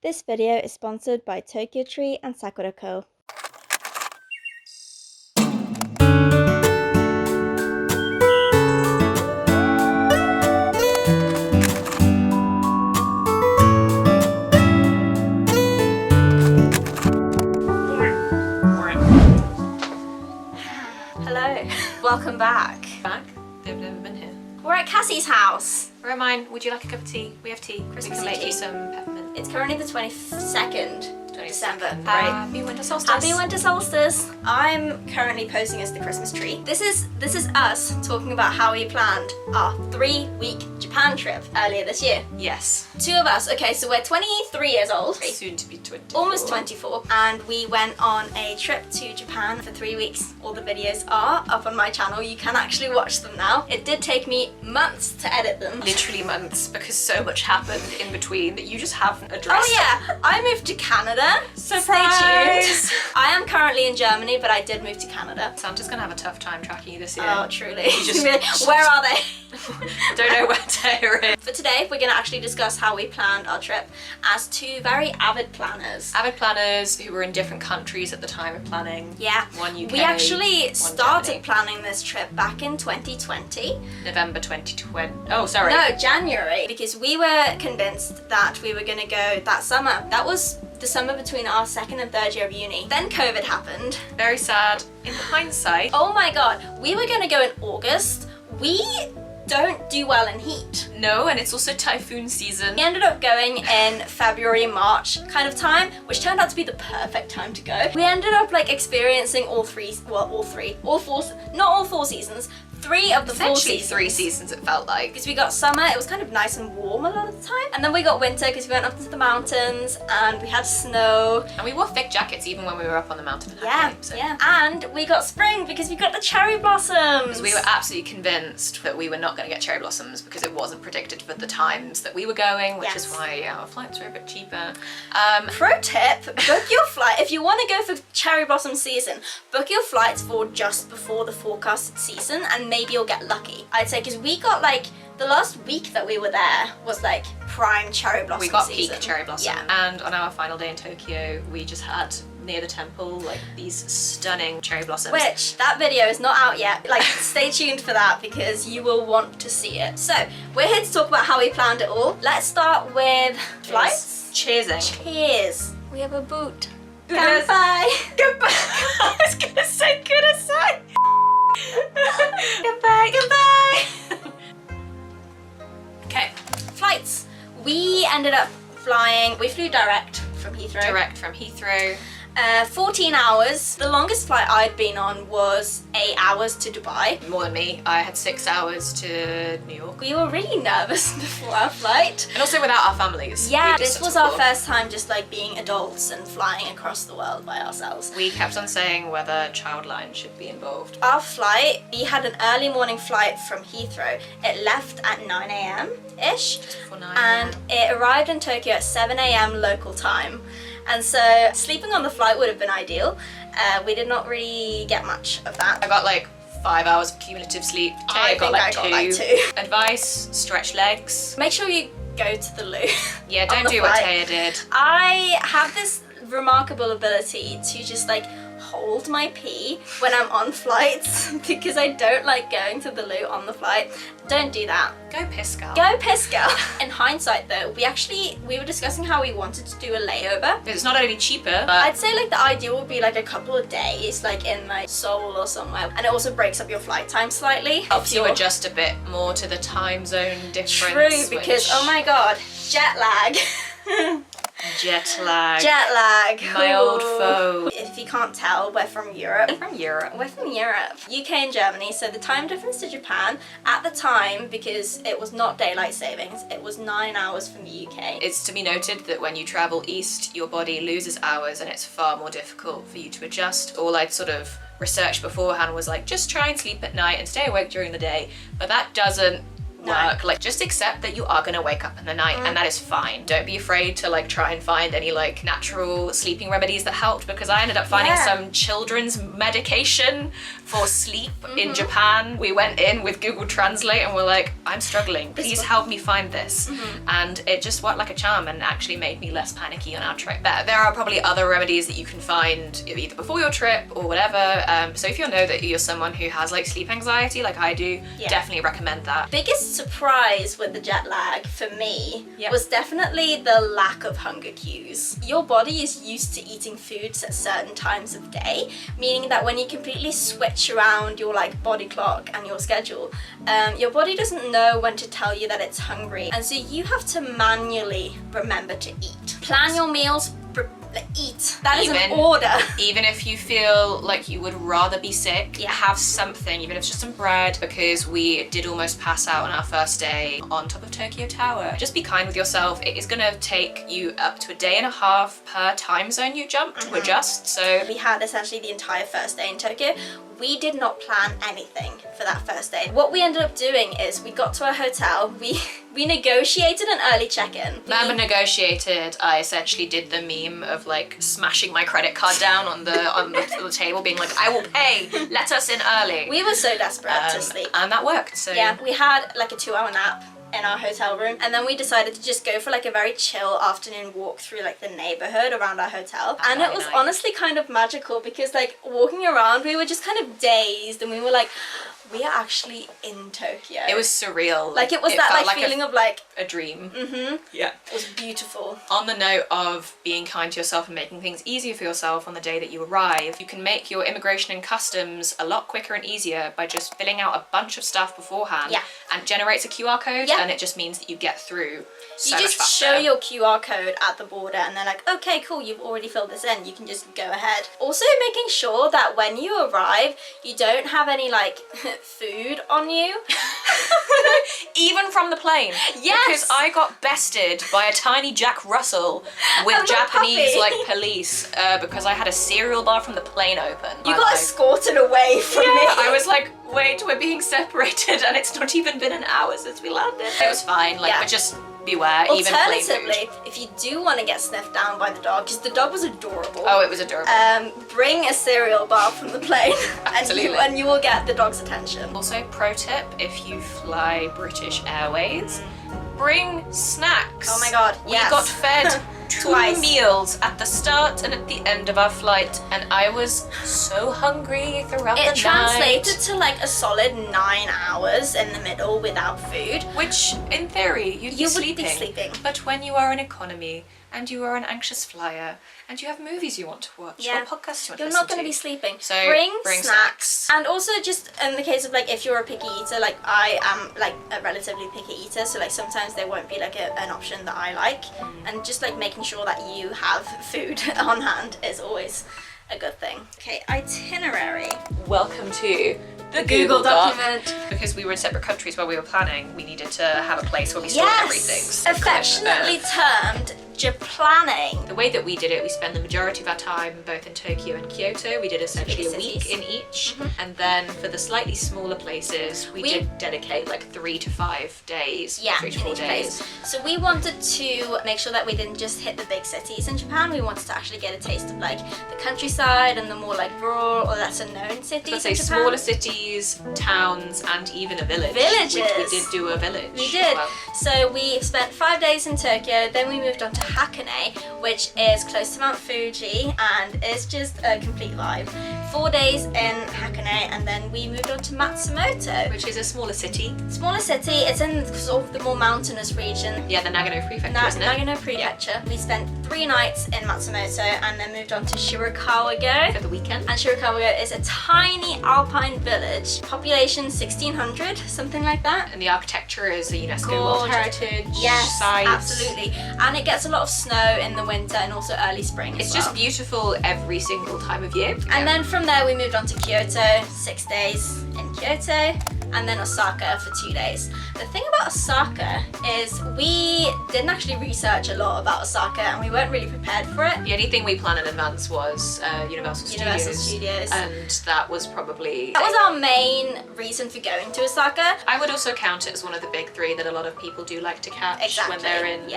This video is sponsored by Tokyo Tree and Sakura Co. Hello, welcome back. They've never been here. We're at Cassie's house. Where am I? Would you like a cup of tea? We have tea. Christmas we can make tea. you some peppermint. It's currently the 22nd December, right? Happy winter solstice. Happy winter solstice. I'm currently posing as the Christmas tree. This is us talking about how we planned our 3-week Japan trip earlier this year. Yes. Two of us, okay, so we're 23 years old. Soon to be 24. Almost 24. And we went on a trip to Japan for 3 weeks. All the videos are up on my channel. You can actually watch them now. It did take me months to edit them. Literally months, because so much happened in between that you just haven't addressed. Oh yeah, I moved to Canada. Surprise! Stay tuned. I am currently in Germany, but I did move to Canada. Santa's gonna have a tough time tracking you this year. Oh, truly. just- Where are they? Don't know where Thea is. For today, we're going to actually discuss how we planned our trip as two very avid planners. Avid planners who were in different countries at the time of planning. Yeah. One UK, we actually one started Germany. planning this trip back in 2020. November 2020. Oh, sorry. No, January. Because we were convinced that we were going to go that summer. That was the summer between our second and third year of uni. Then COVID happened. Very sad. In hindsight. Oh my god, we were going to go in August. We don't do well in heat. No, and it's also typhoon season. We ended up going in February, March kind of time, which turned out to be the perfect time to go. We ended up like experiencing not all 4 seasons, 3 of the 4 Essentially seasons. 3 seasons it felt like. Because we got summer, it was kind of nice and warm a lot of the time. And then we got winter because we went up into the mountains and we had snow. And we wore thick jackets even when we were up on the mountain. Yeah, yeah. And we got spring because we got the cherry blossoms. Because we were absolutely convinced that we were not going to get cherry blossoms because it wasn't predicted for the times that we were going, which is why our flights were a bit cheaper. Pro tip, book your flight. If you want to go for cherry blossom season, book your flights for just before the forecasted season and maybe you'll get lucky. I'd say because we got like, the last week that we were there was like prime cherry blossom We got season. peak cherry blossom. Yeah. And on our final day in Tokyo, we just had near the temple like these stunning cherry blossoms. Which, that video is not out yet. Like, stay tuned for that because you will want to see it. So, we're here to talk about how we planned it all. Let's start with flights. Cheersing. Cheers. We have a boot. Goodness. Goodbye. Goodbye. I was gonna say goodness. Goodbye. Goodbye. Okay. Flights. We ended up flying, we flew direct from Heathrow. Direct from Heathrow. 14 hours. The longest flight I'd been on was 8 hours to Dubai. More than me. I had 6 hours to New York. We were really nervous before our flight. And also without our families. Yeah, We this just was had to our call. first time just like being adults and flying across the world by ourselves. We kept on saying whether Childline should be involved. Our flight, we had an early morning flight from Heathrow. It left at 9 a.m-ish Before 9 and it arrived in Tokyo at 7 a.m. local time. And so sleeping on the flight would have been ideal. We did not really get much of that. I got like 5 hours of cumulative sleep. I Taya think I got like 2. Advice, stretch legs. Make sure you go to the loo. Yeah, on don't the do what flight. Taya did. I have this remarkable ability to just like hold my pee when I'm on flights because I don't like going to the loo on the flight. Don't do that. Go piss, girl. Go piss, girl. In hindsight though, we were discussing how we wanted to do a layover. It's not only cheaper, but I'd say like the ideal would be like a couple of days, like in like Seoul or somewhere, and it also breaks up your flight time slightly. helps If you you're- adjust a bit more to the time zone difference. True, because oh my god, jet lag. Jet lag. Jet lag. My old Ooh. foe. If you can't tell, we're from Europe. From Europe. We're from Europe, UK and Germany, so the time difference to Japan at the time, because it was not daylight savings, it was 9 hours from the UK. It's to be noted that when you travel east, your body loses hours and it's far more difficult for you to adjust. All I'd sort of researched beforehand was like, just try and sleep at night and stay awake during the day, but that doesn't work. Like, just accept that you are gonna wake up in the night, and that is fine. Don't be afraid to like try and find any like natural sleeping remedies that helped, because I ended up finding some children's medication for sleep in Japan. We went in with Google Translate and we're like, I'm struggling, please help me find this. And it just worked like a charm and actually made me less panicky on our trip. But there are probably other remedies that you can find either before your trip or whatever. So if you know that you're someone who has like sleep anxiety like I do, definitely recommend that. Biggest surprise with the jet lag for me was definitely the lack of hunger cues. Your body is used to eating foods at certain times of day, meaning that when you completely switch around your like body clock and your schedule, your body doesn't know when to tell you that it's hungry, and so you have to manually remember to eat. Plan your meals, eat. That is an order. Even if you feel like you would rather be sick, have something, even if it's just some bread, because we did almost pass out on our first day on top of Tokyo Tower. Just be kind with yourself. It is gonna take you up to a day and a half per time zone you jump to adjust. So we had essentially the entire first day in Tokyo. We did not plan anything for that first day. What we ended up doing is we got to our hotel, we negotiated an early check-in. Mama negotiated. I essentially did the meme of like smashing my credit card down on the table, being like, I will pay, let us in early. We were so desperate to sleep. And that worked. So yeah, we had like a 2-hour nap in our hotel room, and then we decided to just go for like a very chill afternoon walk through like the neighborhood around our hotel. And it was honestly kind of magical, because like walking around we were just kind of dazed, and we were like, we are actually in Tokyo. It was surreal. Like it was that like feeling of like a dream. Yeah. It was beautiful. On the note of being kind to yourself and making things easier for yourself on the day that you arrive, you can make your immigration and customs a lot quicker and easier by just filling out a bunch of stuff beforehand. Yeah. And it generates a QR code, and it just means that you get through so you much just faster. show your QR code at the border, and they're like, okay, cool, you've already filled this in, you can just go ahead. Also making sure that when you arrive, you don't have any like food on you. Even from the plane. Yes. Because I got bested by a tiny Jack Russell with Japanese like police because I had a cereal bar from the plane open. You got escorted away from me. I was like, wait, we're being separated and it's not even been an hour since we landed. It was fine, like, but just beware. Alternatively, if you do want to get sniffed down by the dog, because the dog was adorable. Oh, it was adorable. Bring a cereal bar from the plane. Absolutely. and you will get the dog's attention. Also, pro tip, if you fly British Airways, bring snacks. Oh my god, yes. We got fed 2 meals at the start and at the end of our flight, and I was so hungry throughout the night. It translated to like a solid 9 hours in the middle without food. Which, in theory, you'd be sleeping. Be sleeping. But when you are in economy, and you are an anxious flyer, and you have movies you want to watch, or podcasts you want to listen to, you're not going to be sleeping. So bring snacks. And also just in the case of like, if you're a picky eater, like I am like a relatively picky eater, so like sometimes there won't be like an option that I like, and just like making sure that you have food on hand is always a good thing. Okay, itinerary. Welcome to the Google document. Because we were in separate countries while we were planning, we needed to have a place where we stored everything. So affectionately termed Japlanning. The way that we did it, we spent the majority of our time both in Tokyo and Kyoto. We did essentially a week in each. And then for the slightly smaller places, we did dedicate like 3 to 5 days. Yeah, 3 to 4 days. So we wanted to make sure that we didn't just hit the big cities in Japan. We wanted to actually get a taste of like the countryside and the more like rural or lesser known cities in Japan. Smaller cities, towns, and even a village. Villages. Which we did do a village. We did. Well. So we spent 5 days in Tokyo, then we moved on to Hakone, which is close to Mount Fuji and is just a complete vibe. 4 days in Hakone, and then we moved on to Matsumoto, which is a smaller city. Smaller city, it's in sort of the more mountainous region. Yeah, the Nagano prefecture, isn't it? Nagano prefecture. Yeah. We spent 3 nights in Matsumoto and then moved on to shirakawago for the weekend. And shirakawago is a tiny alpine village, population 1600, something like that. And the architecture is a UNESCO World Heritage Yes, site. absolutely. And it gets a lot of snow in the winter and also early spring It's just beautiful every single time of year. And then from there we moved on to Kyoto, 6 days in Kyoto. and then Osaka for 2 days. The thing about Osaka is we didn't actually research a lot about Osaka and we weren't really prepared for it. The only thing we planned in advance was Universal Studios. And that was probably... That was our main reason for going to Osaka. I would also count it as one of the big three that a lot of people do like to catch when they're in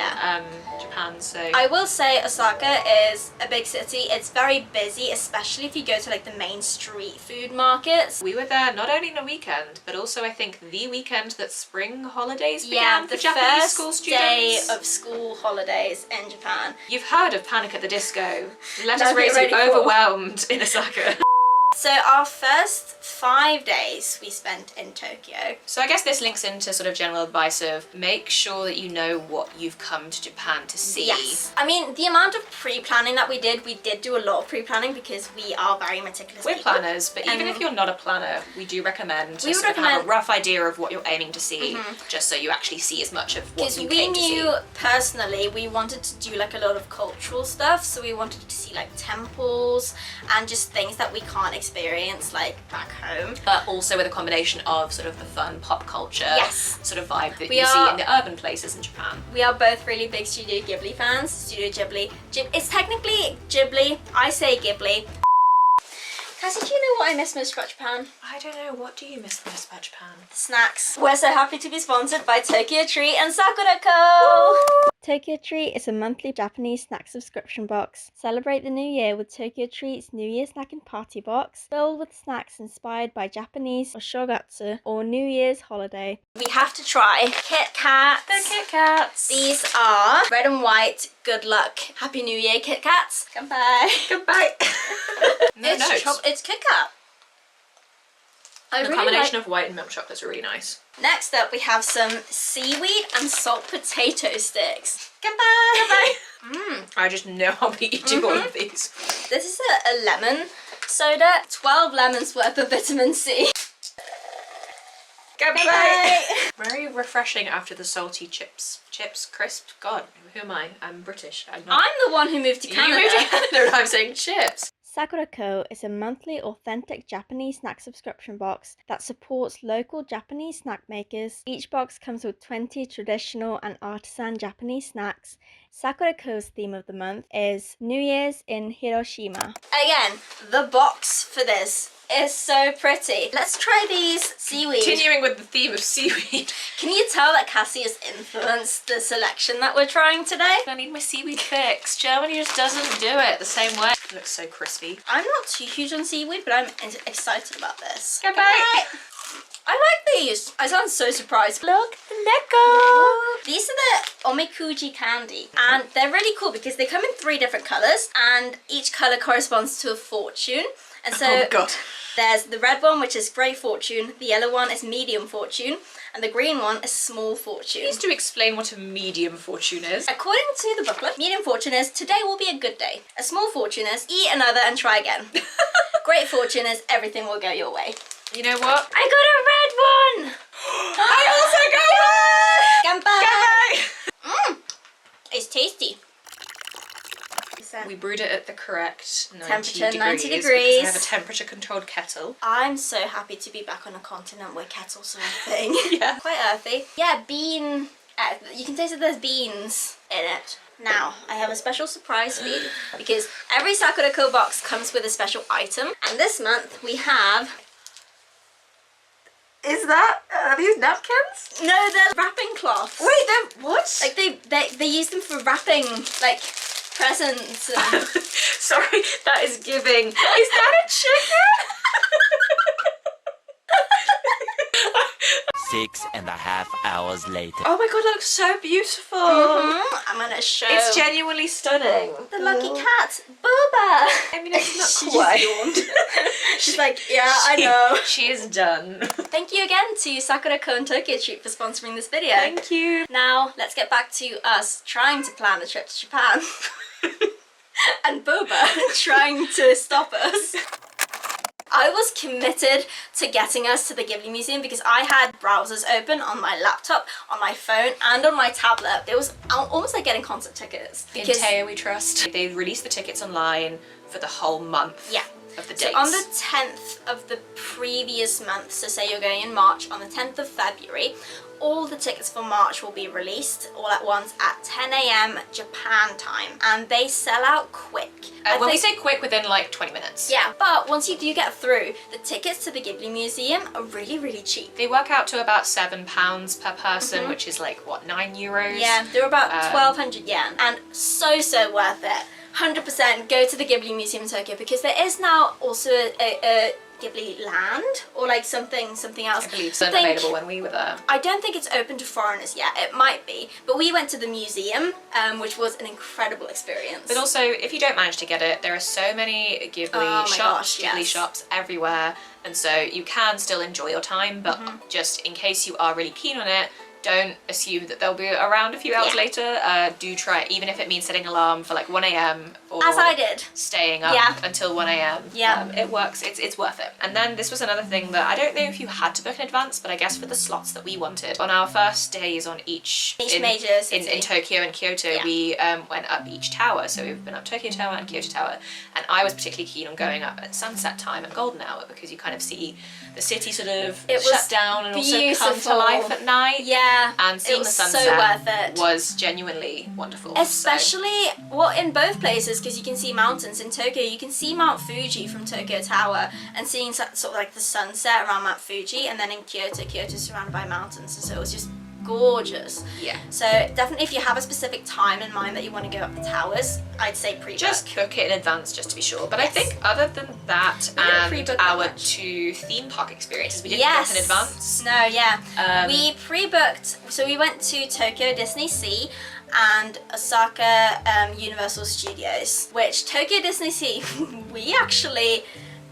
Japan. So I will say Osaka is a big city. It's very busy, especially if you go to like the main street food markets. We were there not only in a weekend, but also I think the weekend that spring holidays began for Japanese school students. Day of school holidays in Japan. You've heard of Panic at the Disco. Let us raise you overwhelmed in Osaka. So our first 5 days we spent in Tokyo. So I guess this links into sort of general advice of make sure that you know what you've come to Japan to see. Yes. I mean, the amount of pre-planning that we did do a lot of pre-planning because we are very meticulous We're people. planners, but even if you're not a planner, we do recommend to have a rough idea of what you're aiming to see, just so you actually see as much of what you came to see. Because we knew personally we wanted to do like a lot of cultural stuff, so we wanted to see like temples and just things that we can't experience like back home. But also with a combination of sort of the fun pop culture sort of vibe that you see in the urban places in Japan. We are both really big Studio Ghibli fans. Studio Ghibli. It's technically Ghibli. I say Ghibli. Cassie, do you know what I miss most about Japan? I don't know, what do you miss most about Japan? Snacks. We're so happy to be sponsored by Tokyo Treat and Sakura Co. Tokyo Treat is a monthly Japanese snack subscription box. Celebrate the new year with Tokyo Treat's New Year Snacking Party Box, filled with snacks inspired by Japanese or shogatsu or New Year's holiday. We have to try Kit Kats. The Kit Kats. These are red and white, good luck, Happy New Year Kit Kats. Goodbye. Goodbye. It's Kit Kat. The combination of white and milk chocolates are really nice. Next up, we have some seaweed and salt potato sticks. Goodbye. Goodbye. I just know I'll be eating all of these. This is a lemon soda. 12 lemons worth of vitamin C. Goodbye. Very refreshing after the salty chips. Chips, crisp. God, who am I? I'm British. I'm the one who moved to Canada. You moved to Canada and I'm saying chips. Sakura Co is a monthly authentic Japanese snack subscription box that supports local Japanese snack makers. Each box comes with 20 traditional and artisan Japanese snacks. Sakura Co's theme of the month is New Year's in Hiroshima. Again, the box for this is so pretty. Let's try these seaweed. Continuing with the theme of seaweed. Can you tell that Cassie has influenced the selection that we're trying today? I need my seaweed fix. Germany just doesn't do it the same way. It looks so crispy. I'm not too huge on seaweed, but I'm excited about this. Goodbye. I like these. I sound so surprised. Look, the Neko. These are the omikuji candy, and they're really cool because they come in 3 different colors, and each color corresponds to a fortune. And so there's the red one, which is great fortune, the yellow one is medium fortune, and the green one is small fortune. Please do explain what a medium fortune is. According to the booklet, medium fortune is today will be a good day. A small fortune is eat another and try again. Great fortune is everything will go your way. You know what? I got a red one! I also got one! Ganpai! It's tasty. We brewed it at the correct 90 temperature, 90 degrees. degrees. Because I have a temperature controlled kettle. I'm so happy to be back on a continent where kettles are a thing. Yeah. Quite earthy. Yeah, bean. You can taste that there's beans in it. Now, I have a special surprise for you because every Sakura Co box comes with a special item. And this month we have... Are these napkins? No, they're wrapping cloths. Wait, they're what? Like they use them for wrapping, like, presents. And... Sorry, that is giving. Is that a chicken? 6.5 hours later. Oh my god, that looks so beautiful. I'm gonna show. It's genuinely stunning. The lucky cat, Booba. I mean, it's not She quite. just yawned. She's like, yeah, I know. She is done. Thank you again to Sakura Co and Tokyo Treat for sponsoring this video. Thank you. Now, let's get back to us trying to plan a trip to Japan. And Booba trying to stop us. I was committed to getting us to the Ghibli Museum because I had browsers open on my laptop, on my phone, and on my tablet. It was almost like getting concert tickets. In Thea we trust. They released the tickets online for the whole month. Yeah. of the So dates. on the 10th of the previous month, so say you're going in March, on the 10th of February, all the tickets for March will be released all at once at 10 a.m. Japan time, and they sell out quick. When we say quick, within like 20 minutes. Yeah, but once you do get through, the tickets to the Ghibli Museum are really, really cheap. They work out to about £7 per person, which is like, what, €9? Yeah, they're about 1,200 yen, and so worth it. 100% go to the Ghibli Museum in Tokyo, because there is now also a Ghibli land, or like something else. I believe it's available when we were there. I don't think it's open to foreigners yet. It might be, but we went to the museum, which was an incredible experience. But also, if you don't manage to get it, there are so many Ghibli shops everywhere, and so you can still enjoy your time, but just in case you are really keen on it, don't assume that they'll be around a few hours later. Do try it, even if it means setting an alarm for like 1 a.m. or as I did, staying up until 1 a.m. Yeah. It works. It's worth it. And then this was another thing that I don't know if you had to book in advance, but I guess for the slots that we wanted, on our first days on each major city. in Tokyo and Kyoto, we went up each tower. So we've been up Tokyo Tower and Kyoto Tower, and I was particularly keen on going up at sunset time and golden hour, because you kind of see the city sort of shut down and also come to life at night. Yeah. And seeing the sunset so worth it. was genuinely wonderful. Especially, well, in both places, because you can see mountains. In Tokyo, you can see Mount Fuji from Tokyo Tower, and seeing sort of like the sunset around Mount Fuji, and then in Kyoto's surrounded by mountains, and so it was just gorgeous. Yeah. So definitely, if you have a specific time in mind that you want to go up the towers, I'd say pre-book. Just book it in advance just to be sure. But I think other than that and our 2 theme park experiences, we didn't book in advance. No, yeah. We pre-booked, so we went to Tokyo Disney Sea and Osaka Universal Studios, which Tokyo Disney Sea, we actually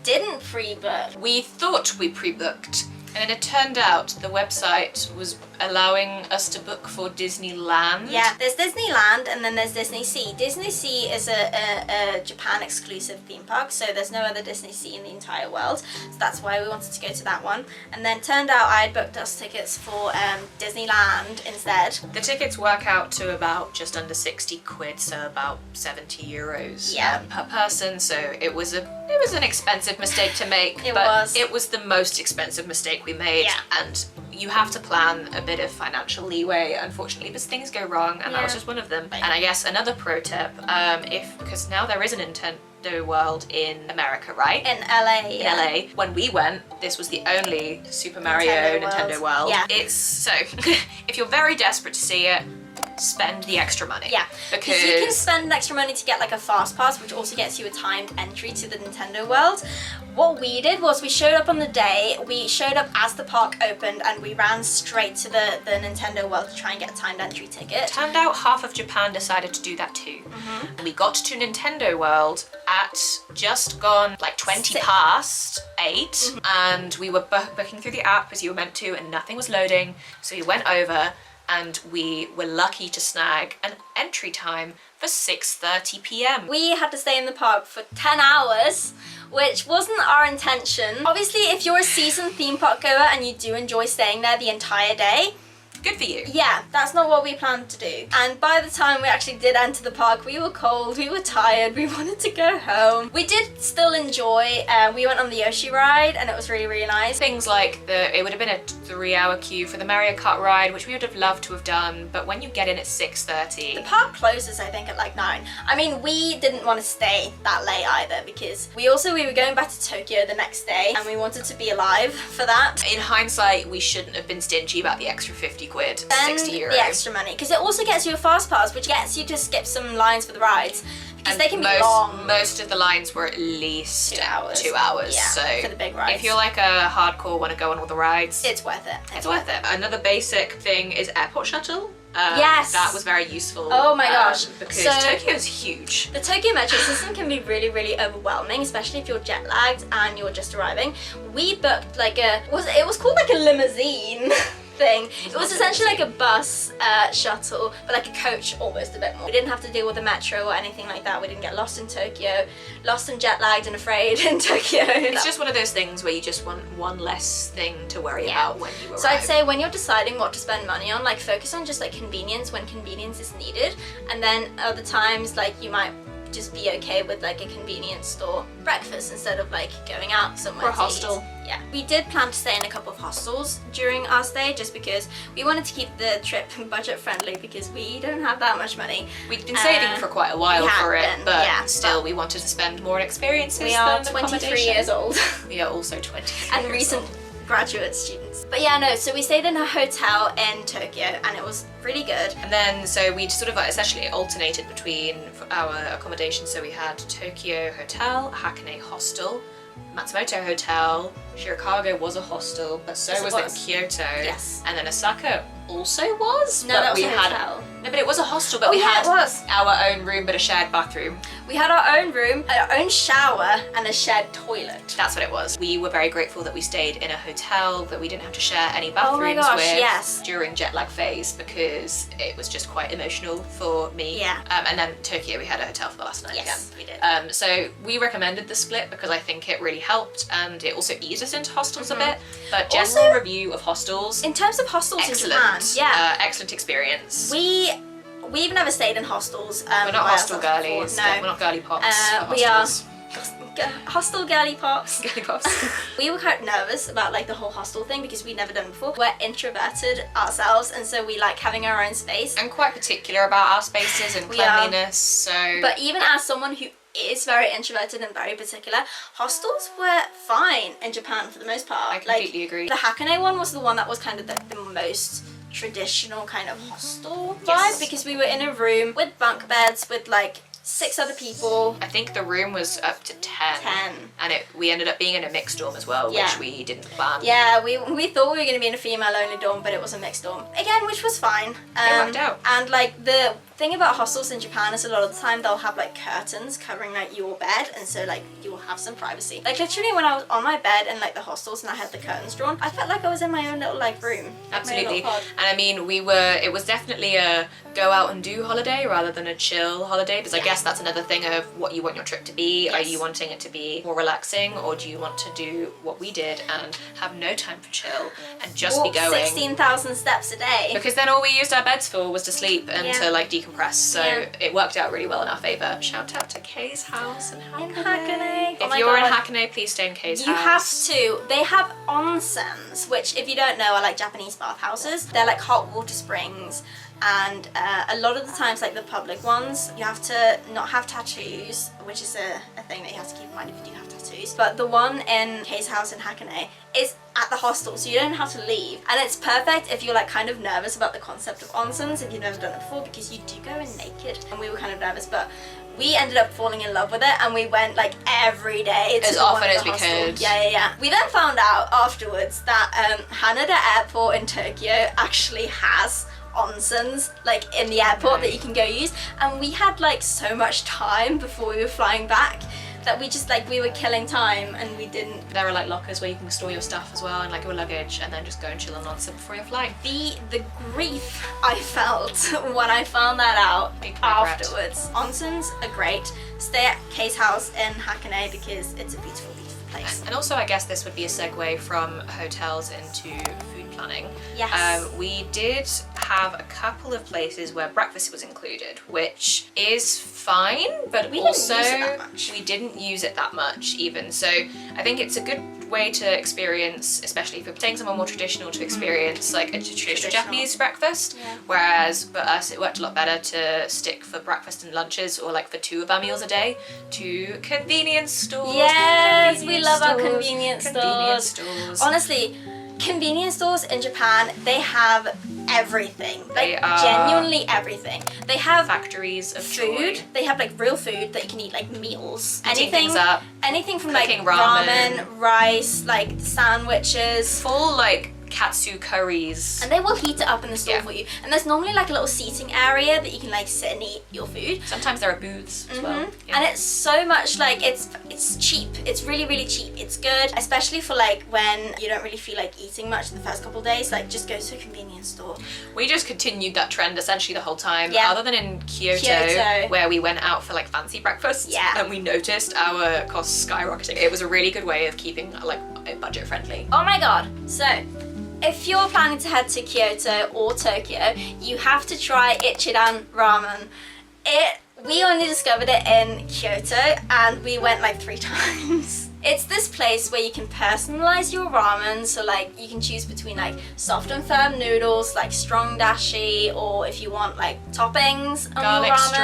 didn't pre-book. We thought we pre-booked, and it turned out the website was allowing us to book for Disneyland. Yeah, there's Disneyland and then there's Disney Sea. Disney Sea is a Japan exclusive theme park, so there's no other Disney Sea in the entire world. So that's why we wanted to go to that one. And then turned out I had booked us tickets for Disneyland instead. The tickets work out to about just under 60 quid, so about €70 per person. So it was an expensive mistake to make. It was the most expensive mistake we made, and you have to plan a bit of financial leeway, unfortunately, because things go wrong, and that was just one of them. And I guess another pro tip, because now there is a Nintendo World in America, right? In LA. In LA. When we went, this was the only Super Mario Nintendo World. Yeah. It's so if you're very desperate to see it, spend the extra money. Yeah, because you can spend extra money to get like a fast pass, which also gets you a timed entry to the Nintendo World. What we did was we showed up on the day, we showed up as the park opened, and we ran straight to the Nintendo World to try and get a timed entry ticket. Turned out half of Japan decided to do that too. We got to Nintendo World at just gone like 20 past 8, and we were booking through the app as you were meant to, and nothing was loading, so we went over and we were lucky to snag an entry time for 6:30 p.m. We had to stay in the park for 10 hours, which wasn't our intention. Obviously, if you're a seasoned theme park goer and you do enjoy staying there the entire day, good for you. Yeah, that's not what we planned to do. And by the time we actually did enter the park, we were cold, we were tired, we wanted to go home. We did still enjoy, we went on the Yoshi ride and it was really, really nice. Things like it would have been a 3-hour queue for the Mario Kart ride, which we would have loved to have done, but when you get in at 6:30... The park closes, I think, at like 9. I mean, we didn't want to stay that late either, because we were going back to Tokyo the next day and we wanted to be alive for that. In hindsight, we shouldn't have been stingy about the extra 50 quid, Spend 60 euros. the extra money, because it also gets you a fast pass, which gets you to skip some lines for the rides, because they can be long. Most of the lines were at least 2 hours. 2 hours. Yeah, so for the big rides. If you're like a hardcore, want to go on all the rides, it's worth it. It's worth it. Another basic thing is airport shuttle. Yes. That was very useful. Oh my gosh. Because So- Tokyo's huge. The Tokyo Metro system can be really, really overwhelming, especially if you're jet lagged and you're just arriving. We booked like it was called like a limousine thing. It was essentially like a bus shuttle, but like a coach almost a bit more. We didn't have to deal with the metro or anything like that. We didn't get lost in Tokyo, lost and jet lagged and afraid in Tokyo. It's just one of those things where you just want one less thing to worry about when you arrive. So I'd say when you're deciding what to spend money on, like focus on just like convenience when convenience is needed, and then other times like you might just be okay with like a convenience store breakfast instead of like going out somewhere Or a to hostel. eat. Yeah, we did plan to stay in a couple of hostels during our stay just because we wanted to keep the trip budget friendly because we don't have that much money. We'd been saving for quite a while we had for it, been, but yeah, still but we wanted to spend more on experiences we are than 23 accommodation. years old. We are also 23 And years recent old. graduate students. But yeah, no, so we stayed in a hotel in Tokyo and it was really good. And then, so we sort of essentially alternated between our accommodation. So we had Tokyo Hotel, Hakone Hostel, Matsumoto Hotel, Shirakawago was a hostel, but so Yes, it was was. the Kyoto. Yes. And then Osaka also was. No, but that was we a had, hotel. No, but it was a hostel, but Oh, we yeah, had it was. our own room but a shared bathroom. We had our own room, our own shower, and a shared toilet. That's what it was. We were very grateful that we stayed in a hotel that we didn't have to share any bathrooms Oh my gosh, with yes. during jet lag phase because it was just quite emotional for me. Yeah. And then Tokyo, we had a hotel for the last night Yes, again. we did. So we recommended the split because I think it really helped and it also eased us into hostels a bit. But general Also- review of hostels, In terms of hostels excellent. in Japan, yeah, Excellent experience. we've never stayed in hostels. We're not by hostel ourselves before, girlies. No, We're not girly pops. we are hostels. hostel girly pops. Girly pops. We were quite nervous about like the whole hostel thing because we'd never done it before. We're introverted ourselves, and so we like having our own space. I'm quite particular about our spaces and We are. cleanliness, so... But even as someone who is very introverted and very particular, hostels were fine in Japan for the most part. I completely agree. The Hakone one was the one that was kind of the most traditional kind of hostel vibe Yes. because we were in a room with bunk beds with like 6 other people. I think the room was up to 10. 10. And we ended up being in a mixed dorm as well, Yeah. which we didn't plan. Yeah, we thought we were going to be in a female only dorm, but it was a mixed dorm. Again, which was fine. It worked out. And like the thing about hostels in Japan is a lot of the time they'll have like curtains covering like your bed, and so like you will have some privacy. Like literally when I was on my bed in like the hostels and I had the curtains drawn, I felt like I was in my own little like room. Like, my Absolutely. little pod. And I mean, it was definitely a go out and do holiday rather than a chill holiday, because I Yeah. guess that's another thing of what you want your trip to be. Are Yes. you wanting it to be more relaxing, or do you want to do what we did and have no time for chill and just Walk be going? 16,000 steps a day. Because then all we used our beds for was to sleep and Yeah. to like decompress. So Yeah. it worked out really well in our favour. Shout out to Kay's house in In Hakone. Hakone. Oh If my you're in God. Hakone, please stay in Kay's You have house. to. They have onsens, which if you don't know are like Japanese bathhouses. They're like hot water springs, and a lot of the times like the public ones, you have to not have tattoos, which is a thing that you have to keep in mind if you do have tattoos. But the one in Kay's house in Hakone is at the hostel, so you don't have to leave. And it's perfect if you're like kind of nervous about the concept of onsens, if you've never done it before, because you do go in naked. And we were kind of nervous, but we ended up falling in love with it, and we went like every day to As the one often at as the we hostel. could. Yeah. We then found out afterwards that Haneda Airport in Tokyo actually has onsens like in the airport that you can go use, and we had like so much time before we were flying back that we just like we were killing time and we didn't. There are like lockers where you can store your stuff as well and like your luggage, and then just go and chill on onsen before your flight. The grief I felt when I found that out Big regret. afterwards. Onsens are great. Stay at Kay's house in Hakone because it's a beautiful, beautiful place. And also, I guess this would be a segue from hotels into food planning. Yes. We did have a couple of places where breakfast was included, which is fine, but We didn't also use it that much. we didn't use it that much even. So I think it's a good way to experience, especially if you're taking someone more traditional, to experience like a traditional Japanese breakfast. Yeah. Whereas for us, it worked a lot better to stick for breakfast and lunches, or like for 2 of our meals a day, to convenience stores. Yes, we Convenience love our stores, convenience convenience stores. stores. Honestly, convenience stores in Japan, they have everything. They Like are genuinely everything. They have factories of food. joy. They have like real food that you can eat, like meals. Heating things up. Anything from like Cooking ramen. ramen, rice, like sandwiches. Full like katsu curries. And they will heat it up in the store Yeah. for you. And there's normally like a little seating area that you can like sit and eat your food. Sometimes there are booths as well. Yeah. And it's so much like it's cheap. It's really, really cheap. It's good, especially for like when you don't really feel like eating much the first couple of days. Like just go to a convenience store. We just continued that trend essentially the whole time, Yeah. other than in Kyoto, Kyoto. where we went out for like fancy breakfasts. Yeah. And we noticed our costs skyrocketing. It was a really good way of keeping like budget friendly. Oh my god. So, if you're planning to head to Kyoto or Tokyo, you have to try Ichiran ramen. It We only discovered it in Kyoto and we went like 3 times. It's this place where you can personalize your ramen, so like you can choose between like soft and firm noodles, like strong dashi, or if you want like toppings on Garlic your ramen.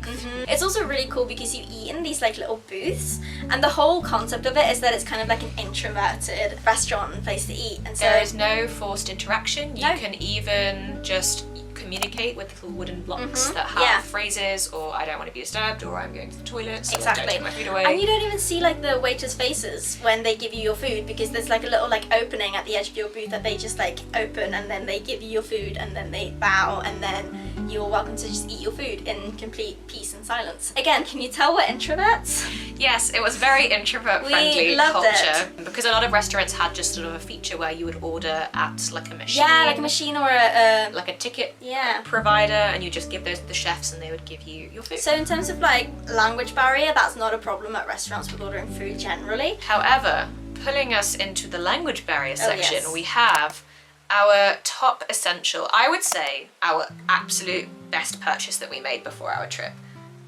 strength. It's also really cool because you eat in these like little booths, and the whole concept of it is that it's kind of like an introverted restaurant and place to eat. And so There is no forced interaction. You No. can even just communicate with little wooden blocks that have Yeah. phrases, or I don't want to be disturbed, or I'm going to the toilet, so Exactly. don't take my food away. And you don't even see like the waiters' faces when they give you your food, because there's like a little like opening at the edge of your booth that they just like open, and then they give you your food, and then they bow, and then you're welcome to just eat your food in complete peace and silence. Again, can you tell we're introverts? Yes, it was very introvert-friendly We loved culture, because a lot of restaurants had just sort of a feature where you would order at like a machine. Yeah, like a machine or a like a ticket yeah. provider, and you just give those to the chefs and they would give you your food. So in terms of like language barrier, that's not a problem at restaurants with ordering food generally. However, pulling us into the language barrier section, yes. we have our top essential, I would say our absolute best purchase that we made before our trip.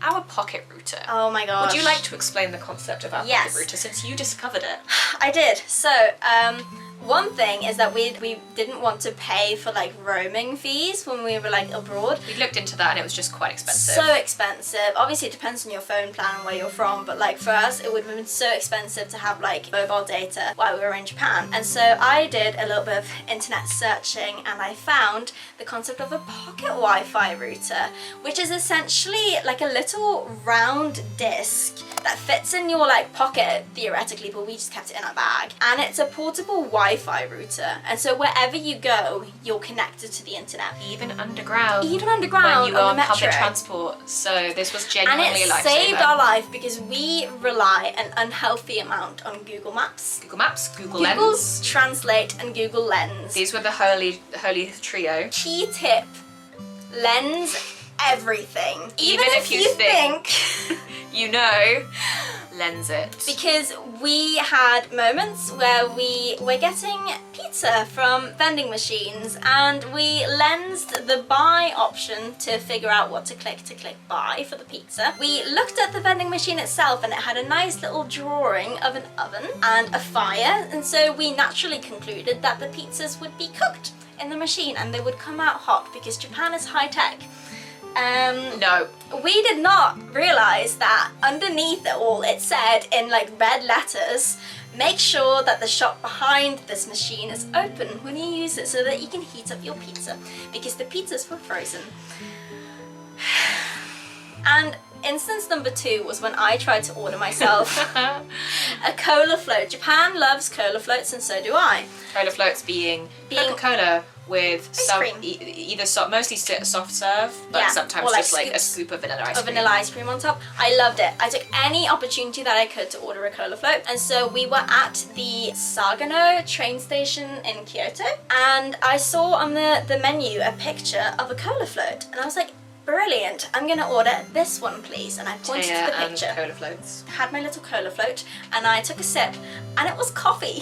Our pocket router. Oh my gosh. Would you like to explain the concept of our Yes. pocket router, since you discovered it? I did. So, one thing is that we didn't want to pay for like roaming fees when we were like abroad. We looked into that and it was just quite expensive. So expensive. Obviously it depends on your phone plan and where you're from, but like for us it would have been so expensive to have like mobile data while we were in Japan. And so I did a little bit of internet searching and I found the concept of a pocket Wi-Fi router, which is essentially like a little round disc that fits in your like pocket theoretically, but we just kept it in our bag. And it's a portable Wi-Fi router, and so wherever you go you're connected to the internet. Even underground. Even underground when you go on on the public metro. transport. So this was And genuinely it a lifesaver. saved our life because we rely an unhealthy amount on Google Maps, Google Maps, Google Google Lens. Translate, and Google Lens. These were the holy trio. Key tip: Lens everything. Even if you think you know, lens it. Because we had moments where we were getting pizza from vending machines and we lensed the buy option to figure out what to click buy for the pizza. We looked at the vending machine itself and it had a nice little drawing of an oven and a fire, and so we naturally concluded that the pizzas would be cooked in the machine and they would come out hot because Japan is high tech. No. We did not realise that underneath it all it said in like red letters, make sure that the shop behind this machine is open when you use it so that you can heat up your pizza, because the pizzas were frozen. And instance number 2 was when I tried to order myself a cola float. Japan loves cola floats and so do I. Cola floats being Coca-Cola with some cream. either mostly soft serve, but Yeah, sometimes or like just like a scoops scoop of vanilla ice of cream. vanilla ice cream on top. I loved it. I took any opportunity that I could to order a cola float, and so we were at the Nagano train station in Kyoto and I saw on the menu a picture of a cola float and I was like, brilliant, I'm gonna order this one please, and I pointed Thea to the and picture. cola floats. Had my little cola float and I took a sip and it was coffee.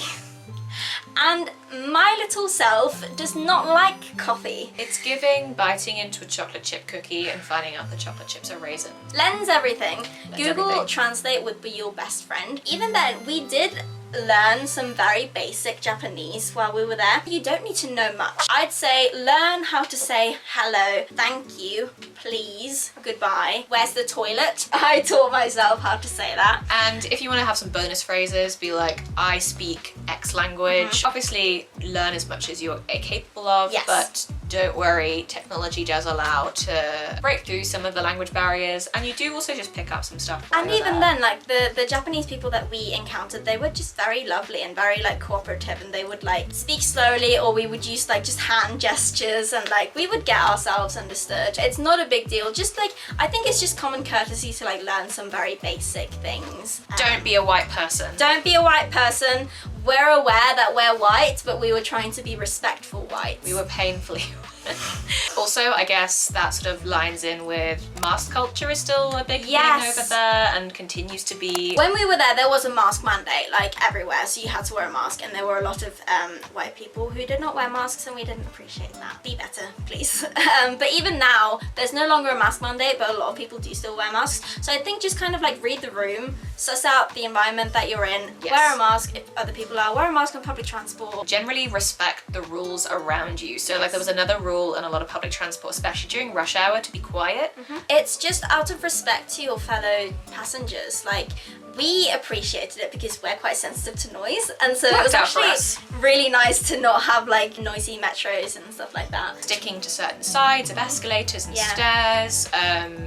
And my little self does not like coffee. It's giving biting into a chocolate chip cookie and finding out the chocolate chips are raisin. Lens everything. Google everything. Translate would be your best friend. Even then, we did learn some very basic Japanese while we were there. You don't need to know much. I'd say learn how to say hello, thank you, please, goodbye, where's the toilet? I taught myself how to say that. And if you want to have some bonus phrases, be like, I speak X language. Obviously, learn as much as you're capable of, Yes. but don't worry, technology does allow to break through some of the language barriers, and you do also just pick up some stuff. while And you're even there. then, like the Japanese people that we encountered, they were just very lovely and very like cooperative, and they would like speak slowly, or we would use like just hand gestures, and like we would get ourselves understood. It's not a big deal. Just like, I think it's just common courtesy to like learn some very basic things. Don't be a white person. Don't be a white person. We're aware that we're white, but we were trying to be respectful whites. We were painfully Also, I guess that sort of lines in with mask culture is still a big Yes. thing over there and continues to be. When we were there was a mask mandate like everywhere, so you had to wear a mask, and there were a lot of white people who did not wear masks, and we didn't appreciate that. Be better, please. But even now, there's no longer a mask mandate, but a lot of people do still wear masks. So I think just kind of like read the room, suss out the environment that you're in, Yes. wear a mask if other people are, wear a mask on public transport. Generally respect the rules around you. So like there was another rule in a lot of public transport, especially during rush hour, to be quiet. It's just out of respect to your fellow passengers. Like, we appreciated it because we're quite sensitive to noise, and so it Worked was out for actually us. really nice to not have like noisy metros and stuff like that. Sticking to certain sides of escalators and Yeah. stairs,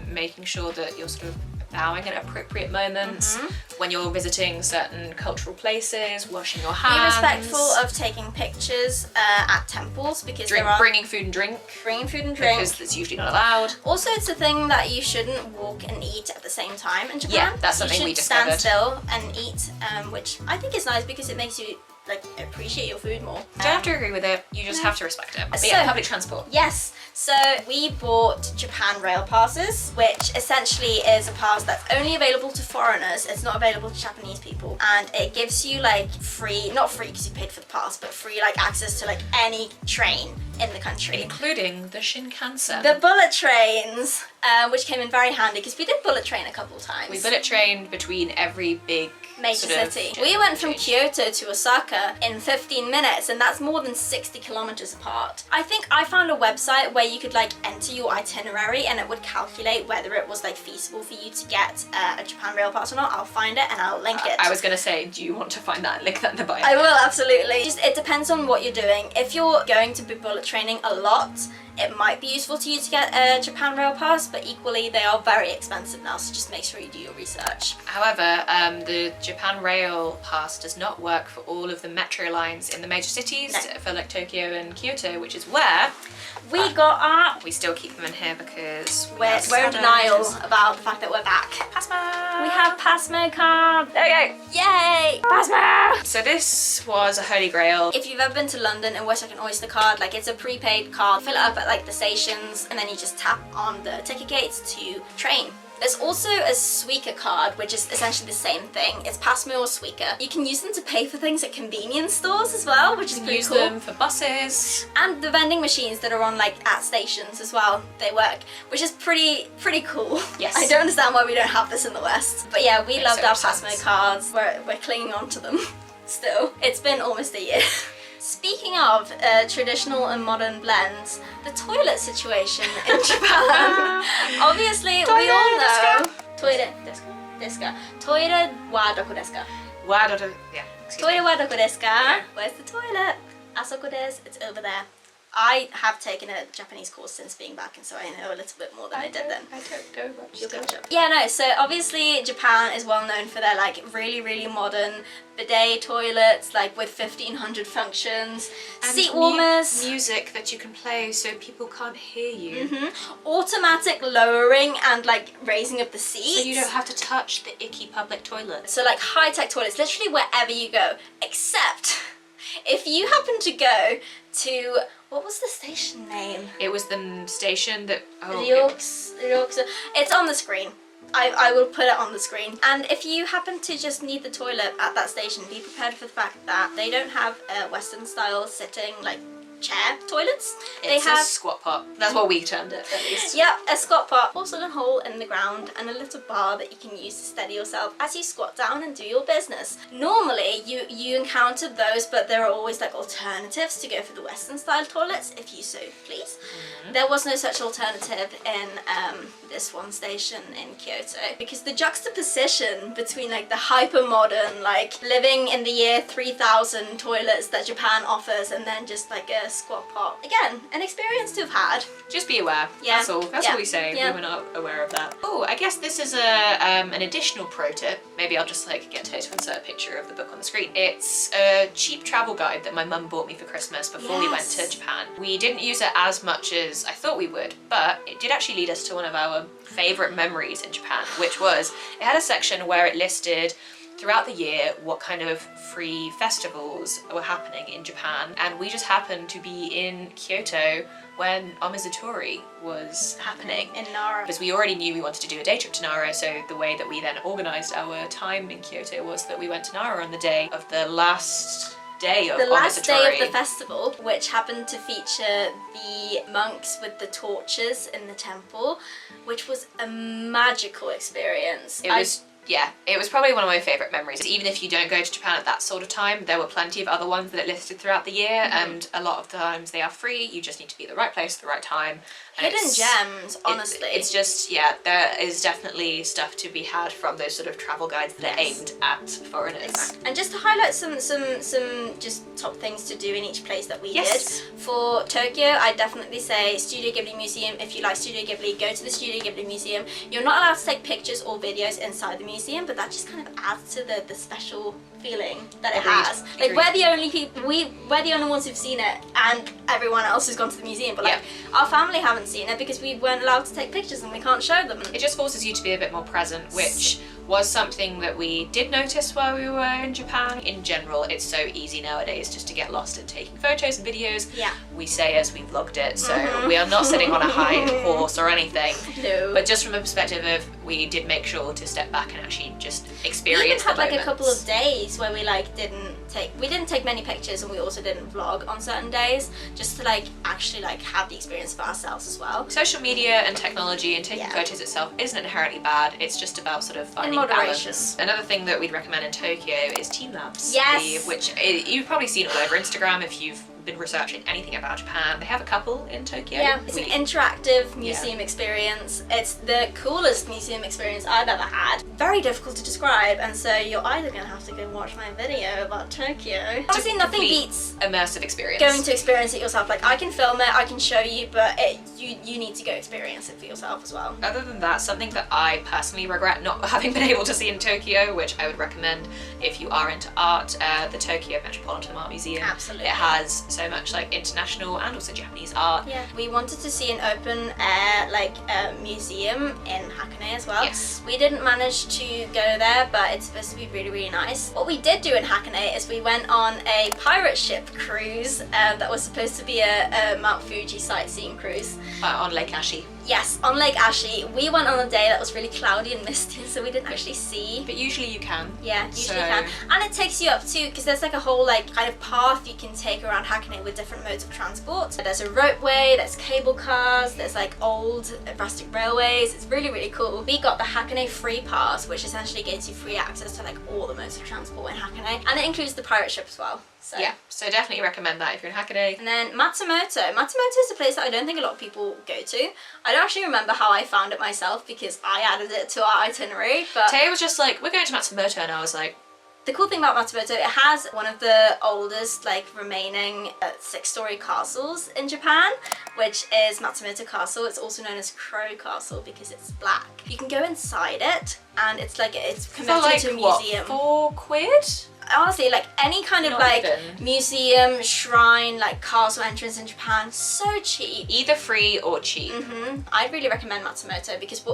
making sure that you're sort of bowing at appropriate moments when you're visiting certain cultural places, washing your Be hands. respectful of taking pictures at temples because there are bringing food and drink, bringing food and drink. because that's usually not allowed. Also, it's a thing that you shouldn't walk and eat at the same time in Japan. Yeah, that's something you we should stand discovered. still and eat, which I think is nice because it makes you like appreciate your food more. You don't have to agree with it, you just have to respect it. But So- yeah, public transport. Yes, so we bought Japan rail passes, which essentially is a pass that's only available to foreigners. It's not available to Japanese people, and it gives you like free, not free because you paid for the pass, but free like access to like any train in the country. Including the Shinkansen. The bullet trains, which came in very handy because we did bullet train a couple of times. We bullet trained between every big major sort of city. We went from change. Kyoto to Osaka in 15 minutes, and that's more than 60 kilometers apart. I think I found a website where you could like enter your itinerary and it would calculate whether it was like feasible for you to get a Japan rail pass or not. I'll find it and I'll link it. I was gonna say, do you want to find that? Link that in the bio. I will, absolutely. Just it depends on what you're doing. If you're going to be bullet training a lot, it might be useful to you to get a Japan rail pass, but equally they are very expensive now, so just make sure you do your research. However, the Japan Rail Pass does not work for all of the metro lines in the major cities, No. for like Tokyo and Kyoto, which is where We got our... we still keep them in here because We're in have denial Saturdays. about the fact that we're back. Pasmo! We have Pasmo card. There we go! Yay! Pasmo! So this was a holy grail. If you've ever been to London and wish like an Oyster card, like it's a prepaid card, fill it up at like the stations, and then you just tap on the ticket gates to train. There's also a Suica card, which is essentially the same thing. It's Pasmo or Suica. You can use them to pay for things at convenience stores as well, which is You can pretty use cool. them for buses. And the vending machines that are on like at stations as well, they work, which is pretty cool. Yes. I don't understand why we don't have this in the West. But yeah, we Makes loved so our much Pasmo sense. cards. We're clinging on to them still. It's been almost a year. Speaking of traditional and modern blends, the toilet situation in Japan. Obviously, we all know. Toilet desu ka? Toilet wa doko desu ka? Yeah. excuse me. Toilet wa doko desu ka? Where's the toilet? Asoko desu. It's over there. I have taken a Japanese course since being back, and so I know a little bit more than I did then. I don't go much. You'll catch up. Yeah, no, so obviously Japan is well known for their like really modern bidet toilets, like with 1500 functions, And seat warmers, music that you can play so people can't hear you. automatic lowering and like raising of the seats. So you don't have to touch the icky public toilet. So like high-tech toilets, literally wherever you go, except if you happen to go to, what was the station name? It was the station that Ryoks. It's on the screen. I will put it on the screen. And if you happen to just need the toilet at that station, be prepared for the fact that they don't have Western style sitting like chair toilets. They It's have a squat pot. That's what we termed it, at least. Yep, a squat pot, also a hole in the ground, and a little bar that you can use to steady yourself as you squat down and do your business. Normally, you encounter those, but there are always like alternatives to go for the Western style toilets, if you so please. There was no such alternative in this one station in Kyoto, because the juxtaposition between like the hyper modern, like living in the year 3000 toilets that Japan offers, and then just like a squat pot. Again, an experience to have had. Just be aware. Yeah. That's all. That's Yeah. all we say. Yeah. We were not aware of that. Oh, I guess this is an additional pro tip. Maybe I'll just like get Thea to insert a picture of the book on the screen. It's a cheap travel guide that my mum bought me for Christmas before we went to Yes. Japan. We didn't use it as much as I thought we would, but it did actually lead us to one of our favourite memories in Japan, which was it had a section where it listed throughout the year what kind of free festivals were happening in Japan, and we just happened to be in Kyoto when Omizutori was happening. In Nara. Because we already knew we wanted to do a day trip to Nara, so the way that we then organised our time in Kyoto was that we went to Nara on the day of the last day of the last day Omizutori. of the festival, which happened to feature the monks with the torches in the temple, which was a magical experience. It was probably one of my favourite memories. Even if you don't go to Japan at that sort of time, there were plenty of other ones that it listed throughout the year, and a lot of the times they are free. You just need to be at the right place at the right time. And Hidden gems, honestly. It's just, there is definitely stuff to be had from those sort of travel guides that are aimed at foreigners. Exactly. And just to highlight some just top things to do in each place that we did. For Tokyo, I definitely say Studio Ghibli Museum. If you like Studio Ghibli, go to the Studio Ghibli Museum. You're not allowed to take pictures or videos inside the museum, but that just kind of adds to the special feeling that it has. Like, we're the only ones who've seen it, and everyone else has gone to the museum, but like our family haven't seen it because we weren't allowed to take pictures and we can't show them. It just forces you to be a bit more present, which was something that we did notice while we were in Japan. In general, it's so easy nowadays just to get lost in taking photos and videos. Yeah. We say as we vlogged it, so we are not sitting on a high horse or anything. No. But just from a perspective of, we did make sure to step back and actually just experience we even had the like moments. a couple of days where we like didn't take many pictures, and we also didn't vlog on certain days, just to like actually like have the experience for ourselves as well. Social media and technology and taking photos itself isn't inherently bad. It's just about sort of finding moderation. balance. Another thing that we'd recommend in Tokyo is teamlabs. Yes. Which you've probably seen all over Instagram if you've been researching anything about Japan. They have a couple in Tokyo. Yeah, it's an interactive museum experience. It's the coolest museum experience I've ever had. Very difficult to describe, and so you're either going to have to go and watch my video about Tokyo. Honestly, nothing beats immersive experience. going to experience it yourself. Like, I can film it, I can show you, but you need to go experience it for yourself as well. Other than that, something that I personally regret not having been able to see in Tokyo, which I would recommend if you are into art, the Tokyo Metropolitan Art Museum. Absolutely. It has so much like international and also Japanese art. Yeah, we wanted to see an open air like museum in Hakone as well. Yes. We didn't manage to go there, but it's supposed to be really, really nice. What we did do in Hakone is we went on a pirate ship cruise that was supposed to be a Mount Fuji sightseeing cruise. On Lake Ashi. Yes, on Lake Ashi. We went on a day that was really cloudy and misty, so we didn't actually see. But usually you can. Yeah, usually you can. And it takes you up too, because there's like a whole like kind of path you can take around Hakone with different modes of transport. There's a ropeway, there's cable cars, there's like old rustic railways. It's really, really cool. We got the Hakone free pass, which essentially gives you free access to like all the modes of transport in Hakone, and it includes the pirate ship as well. So. Yeah, so definitely recommend that if you're in Hakone. And then Matsumoto. Matsumoto is a place that I don't think a lot of people go to. I don't actually remember how I found it myself because I added it to our itinerary, but Thea was just like, we're going to Matsumoto, and I was like, the cool thing about Matsumoto, it has one of the oldest like remaining 6-story castles in Japan, which is Matsumoto Castle. It's also known as Crow Castle because it's black. You can go inside it, and it's converted into a museum. What, £4? Honestly, like any kind of Not like even. museum, shrine, like castle entrance in Japan, so cheap. Either free or cheap. I'd really recommend Matsumoto because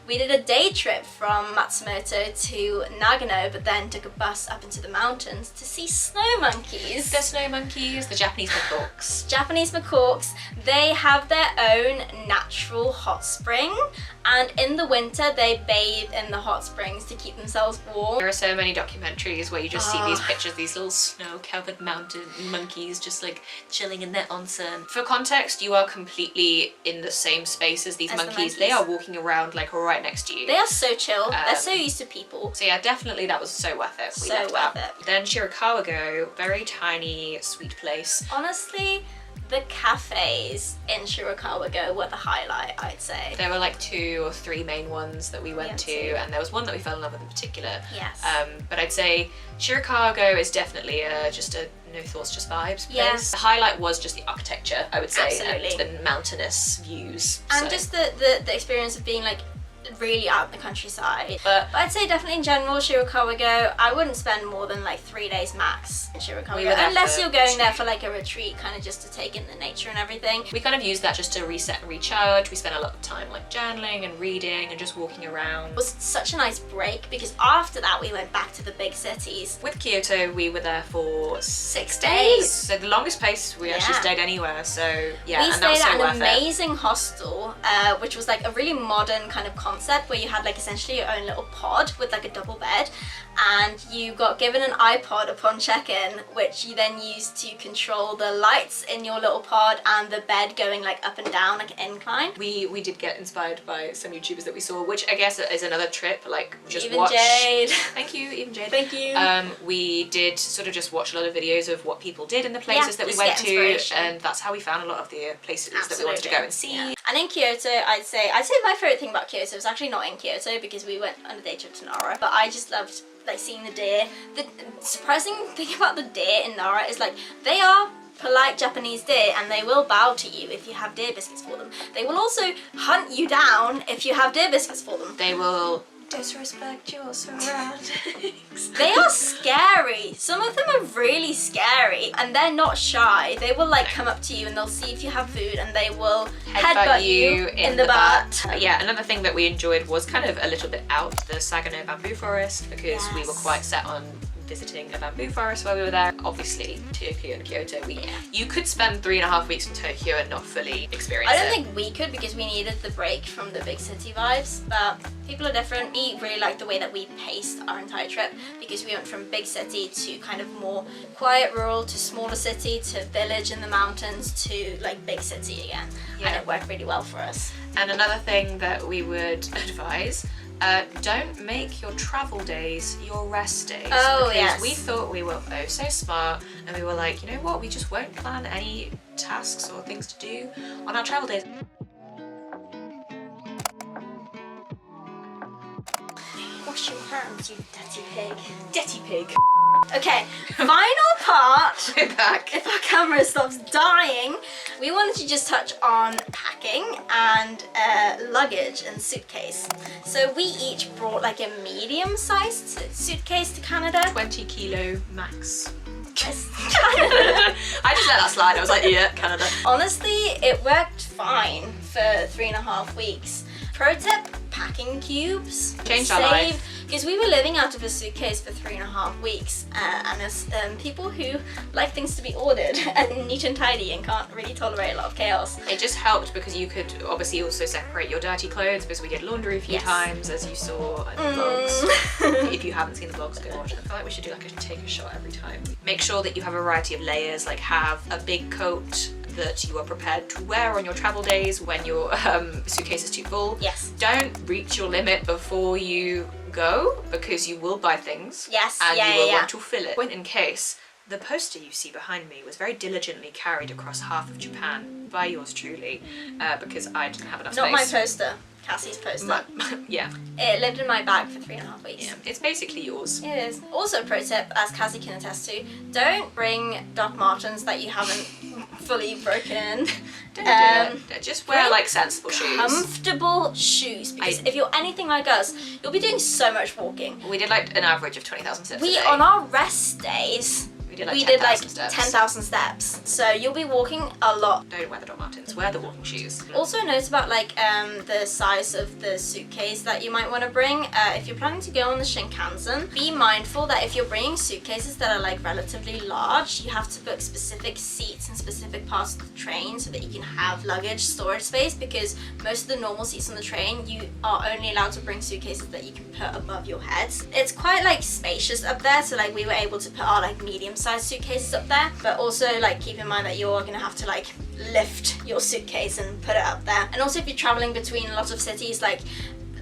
we did a day trip from Matsumoto to Nagano, but then took a bus up into the mountains to see snow monkeys. The snow monkeys, the Japanese macaques. Japanese macaques, they have their own natural hot spring, and in the winter they bathe in the hot springs to keep themselves warm. There are so many documentaries where you just see these pictures, these little snow-covered mountain monkeys just like chilling in their onsen. For context, you are completely in the same space as these monkeys. They are walking around like right next to you. They are so chill. They're so used to people. So yeah, definitely that was so worth it. We loved that. Then Shirakawago, very tiny, sweet place. Honestly, the cafes in Shirakawago were the highlight, I'd say. There were like 2 or 3 main ones that we went to, and there was one that we fell in love with in particular. Yes. But I'd say Shirakawago is definitely just a no thoughts, just vibes place. Yes. The highlight was just the architecture, I would say, Absolutely. and the mountainous views. And so. just the experience of being like really out in the countryside. But I'd say definitely in general, Shirakawago, I wouldn't spend more than like 3 days max in Shirakawago. We were there unless for you're going there for like a retreat, kind of just to take in the nature and everything. we kind of used that just to reset and recharge. We spent a lot of time like journaling and reading and just walking around. It was such a nice break because after that we went back to the big cities. With Kyoto, we were there for 6 days. So the longest place we actually Yeah. stayed anywhere. So yeah, We and that was stayed so at worth an it. amazing hostel, which was like a really modern kind of concept where you had like essentially your own little pod with like a double bed, and you got given an iPod upon check-in, which you then used to control the lights in your little pod and the bed going like up and down like an incline. We did get inspired by some YouTubers that we saw, which I guess is another trip, like just Even watch. Jade. Thank you, even Jade. Thank you. We did sort of just watch a lot of videos of what people did in the places that we just went get to, inspiration. and that's how we found a lot of the places that we wanted to go and see. Yeah. And in Kyoto, I'd say my favorite thing about Kyoto was actually not in Kyoto because we went on a day trip to Nara, but I just loved like seeing the deer. The surprising thing about the deer in Nara is like they are polite Japanese deer and they will bow to you if you have deer biscuits for them. They will also hunt you down if you have deer biscuits for them. They will disrespect your surroundings. They are scary. Some of them are really scary and they're not shy. They will like come up to you and they'll see if you have food and they will headbutt you in the butt. Yeah, another thing that we enjoyed was kind of a little bit out the Sagano bamboo forest because we were quite set on visiting a bamboo forest while we were there. Obviously, Tokyo and Kyoto, you could spend 3.5 weeks in Tokyo and not fully experience it. I don't think we could because we needed the break from the big city vibes, but people are different. We really like the way that we paced our entire trip because we went from big city to kind of more quiet rural to smaller city to village in the mountains to like big city again. Yeah. And it worked really well for us. And another thing that we would advise, don't make your travel days your rest days. Oh, because yes. we thought we were oh so smart and we were like, you know what, we just won't plan any tasks or things to do on our travel days. Wash your hands, you dirty pig. Dirty pig. Okay, final part. We're back. If our camera stops dying, we wanted to just touch on packing and luggage and suitcase. So we each brought like a medium-sized suitcase to Canada. 20 kilo max. Yes. I just let that slide. I was like, yeah, Canada. Honestly, it worked fine for 3.5 weeks. Pro tip, packing cubes. Changed our life. Because we were living out of a suitcase for 3.5 weeks, and as people who like things to be ordered and neat and tidy and can't really tolerate a lot of chaos. It just helped because you could obviously also separate your dirty clothes because we did laundry a few times, as you saw in the vlogs. If you haven't seen the vlogs, go watch them. I feel like we should do like take a shot every time. Make sure that you have a variety of layers, like have a big coat that you are prepared to wear on your travel days when your suitcase is too full. Yes. Don't reach your limit before you go because you will buy things. Yes, and you will yeah. want to fill it. Point in case, the poster you see behind me was very diligently carried across half of Japan by yours truly because I didn't have enough Not my space. poster, Cassie's poster. Yeah. It lived in my bag for 3.5 weeks. Yeah, it's basically yours. It is. Also, pro tip, as Cassie can attest to, don't bring Doc Martens that you haven't fully broken in. Don't do it. Just wear bring like sensible shoes. Comfortable shoes, because if you're anything like us, you'll be doing so much walking. We did like an average of 20,000 steps a We, day. on our rest days, we did like 10,000 steps. 10,000 steps. So you'll be walking a lot. Don't wear the Doc Martens, wear the walking shoes. Also note about like the size of the suitcase that you might want to bring. If you're planning to go on the Shinkansen, be mindful that if you're bringing suitcases that are like relatively large, you have to book specific seats in specific parts of the train so that you can have luggage storage space, because most of the normal seats on the train, you are only allowed to bring suitcases that you can put above your heads. It's quite like spacious up there, so like we were able to put our like medium-sized suitcases up there, but also like keep in mind that you're gonna have to like lift your suitcase and put it up there. And also if you're traveling between a lot of cities, like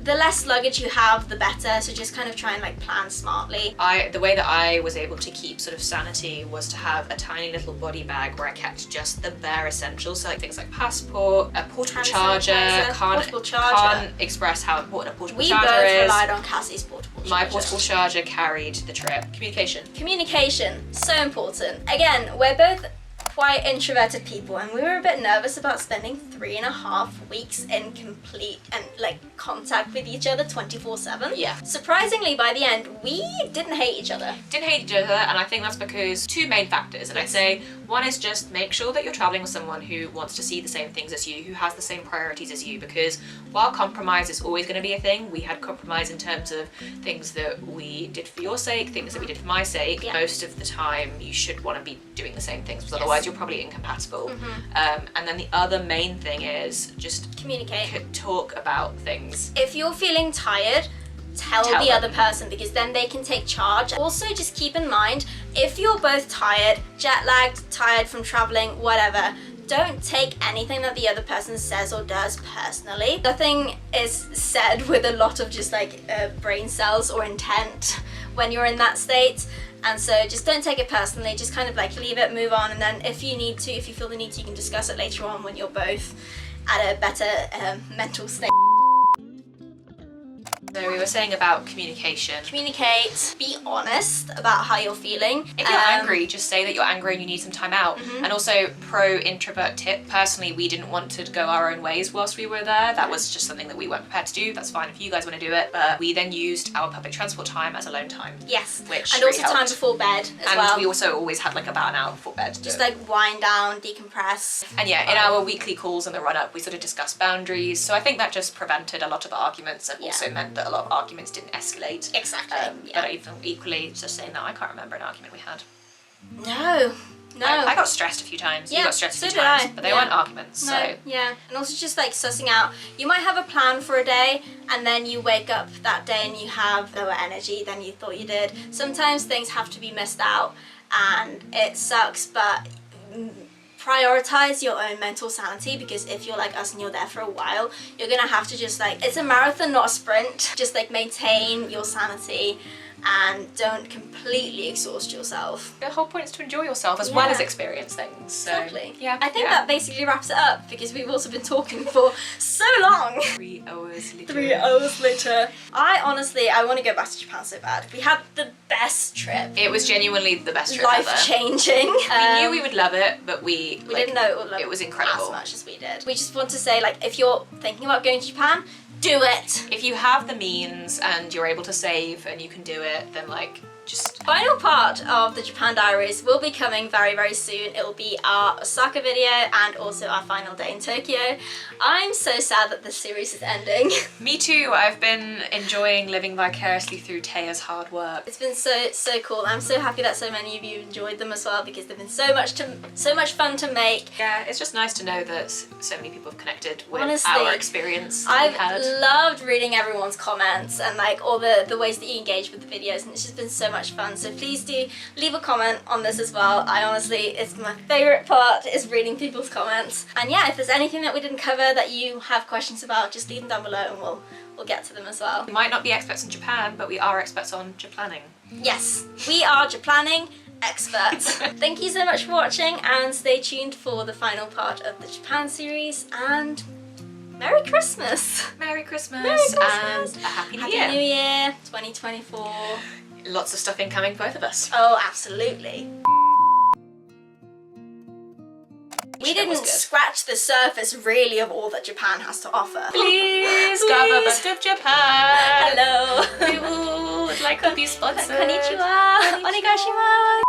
the less luggage you have, the better, so just kind of try and like plan smartly. The way that I was able to keep sort of sanity was to have a tiny little body bag where I kept just the bare essentials, so like things like passport, a portable charger. Can't express how important a portable charger is. We both relied on Cassie's portable charger. My portable charger carried the trip. Communication. Communication, so important. Again, we're both quite introverted people, and we were a bit nervous about spending 3.5 weeks in complete and like contact with each other 24/7. Yeah. Surprisingly, by the end, we didn't hate each other. Didn't hate each other, and I think that's because two main factors. And I'd say one is just make sure that you're traveling with someone who wants to see the same things as you, who has the same priorities as you, because while compromise is always going to be a thing, we had compromise in terms of things that we did for your sake, things that we did for my sake. Yeah. Most of the time you should want to be doing the same things, because otherwise you're probably incompatible. And then the other main thing is just Communicate. talk about things. If you're feeling tired, tell the them. other person, because then they can take charge. Also, just keep in mind, if you're both tired, jet lagged, tired from traveling, whatever, don't take anything that the other person says or does personally. Nothing is said with a lot of just like brain cells or intent when you're in that state. And so just don't take it personally, just kind of like leave it, move on, and then if you need to, if you feel the need to, you can discuss it later on when you're both at a better mental state. So we were saying about communication. Communicate, be honest about how you're feeling. If you're angry, just say that you're angry and you need some time out. And also, pro introvert tip, personally, we didn't want to go our own ways whilst we were there. That was just something that we weren't prepared to do. That's fine if you guys want to do it. But we then used our public transport time as alone time. Yes, Which and really also time helped. before bed as And well. we also always had like about an hour before bed. to Just do it. like wind down, decompress. And yeah, in our weekly calls in the run-up, we sort of discussed boundaries. So I think that just prevented a lot of arguments, and also meant that a lot of arguments didn't escalate. Exactly. But even equally, just saying that, I can't remember an argument we had. No. I got stressed a few times. You Yeah, got stressed so a few did times, I. but they Yeah. weren't arguments. No, So yeah. And also just like sussing out, you might have a plan for a day and then you wake up that day and you have lower energy than you thought you did. Sometimes things have to be missed out and it sucks, but prioritize your own mental sanity, because if you're like us and you're there for a while, you're gonna have to just like, it's a marathon, not a sprint. Just like maintain your sanity and don't completely exhaust yourself. the whole point is to enjoy yourself as well Yeah. as experience things. So, Exactly. Yeah. I think yeah. that basically wraps it up, because we've also been talking for so long. 3 hours later. 3 hours later. I want to go back to Japan so bad. We had the best trip. It was genuinely the best trip ever. Life-changing. We knew we would love it, but we didn't know it would love it was incredible. as much as we did. We just want to say, like, if you're thinking about going to Japan, do it. If you have the means and you're able to save and you can do it, then like just Final part of the Japan Diaries will be coming very, very soon. It will be our Osaka video and also our final day in Tokyo. I'm so sad that this series is ending. Me too. I've been enjoying living vicariously through Thea's hard work. It's been so cool. I'm so happy that so many of you enjoyed them as well, because they've been so much fun to make. Yeah, it's just nice to know that so many people have connected with Honestly, our experience that I've we had. loved reading everyone's comments and like all the ways that you engage with the videos, and it's just been so much fun. So please do leave a comment on this as well. I honestly, it's my favourite part, is reading people's comments. And yeah, if there's anything that we didn't cover that you have questions about, just leave them down below and we'll get to them as well. We might not be experts in Japan, but we are experts on Japanning. Yes, we are Japanning experts. Thank you so much for watching, and stay tuned for the final part of the Japan series, and Merry Christmas! Merry Christmas, Merry Christmas. and a Happy New Happy Year. New Year 2024. Lots of stuff incoming for both of us. Oh, absolutely. We That was didn't good. scratch the surface really of all that Japan has to offer. Please, government of Japan. Hello. We would like to be sponsored. Konnichiwa. Onegaishimasu.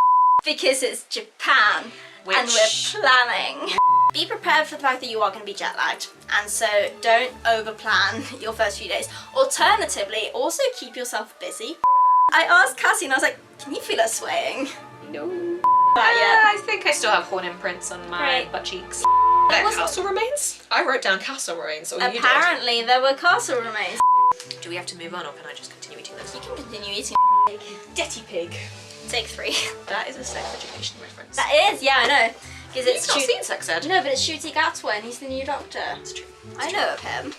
Because it's Japan and we're planning. Be prepared for the fact that you are going to be jet lagged, and so don't over plan your first few days. Alternatively, also keep yourself busy. I asked Cassie and I was like, can you feel her swaying? No. Not yet. I think I still have horn imprints on my Great. butt cheeks. wasn't- Castle remains? I wrote down castle remains, or you did. Apparently there were castle remains. Do we have to move on, or can I just continue eating this? You can continue eating. Dirty pig. Take 3. That is a sex education reference. That is, yeah, I know. Because You've it's not seen sex ed. No, but it's Ncuti Gatwa and he's the new doctor. That's true. I know of him.